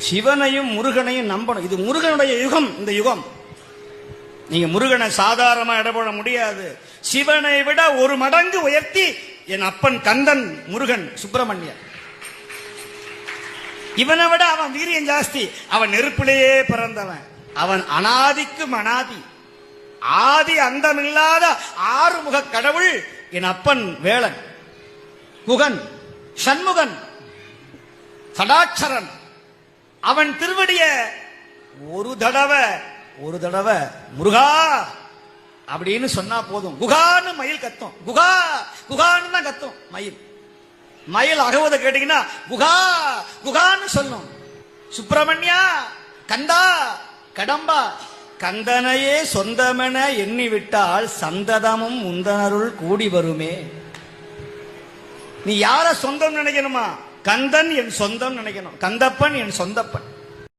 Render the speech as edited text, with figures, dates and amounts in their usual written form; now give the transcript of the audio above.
சிவனையும் முருகனையும் நம்பணும். இது முருகனுடைய யுகம். இந்த யுகம் நீங்க முருகனை சாதாரணமா இடப்பட முடியாது. சிவனை விட ஒரு மடங்கு உயர்த்தி என் அப்பன் கந்தன் முருகன் சுப்பிரமணியன். இவனை விட அவன் வீரியம் ஜாஸ்தி. அவன் நெருப்பிலேயே பிறந்தவன். அவன் அனாதிக்கும் அனாதி, ஆதி அந்தமில்லாத ஆறுமுக கடவுள் என் அப்பன் வேளன், குகன், சண்முகன், சடாட்சரன். அவன் திருவடிய ஒரு தடவை முருகா அப்படின்னு சொன்னா போதும். குகான்னு மயில் கத்தும். குகா குகான்னு தான் கத்தும் மயில். மயில் அகவத கேட்டீங்கன்னா குகா குகான்னு சொல்லும். சுப்பிரமணியா, கந்தா, கடம்பா, கந்தனையே சொந்தமென எண்ணிவிட்டால் சந்ததமும் முந்தனருள் கூடி வருமே. நீ யார சொந்தம் நினைக்கணுமா? கந்தன் என் சொந்தம் நினைக்கணும். கந்தப்பன் என் சொந்தப்பன்.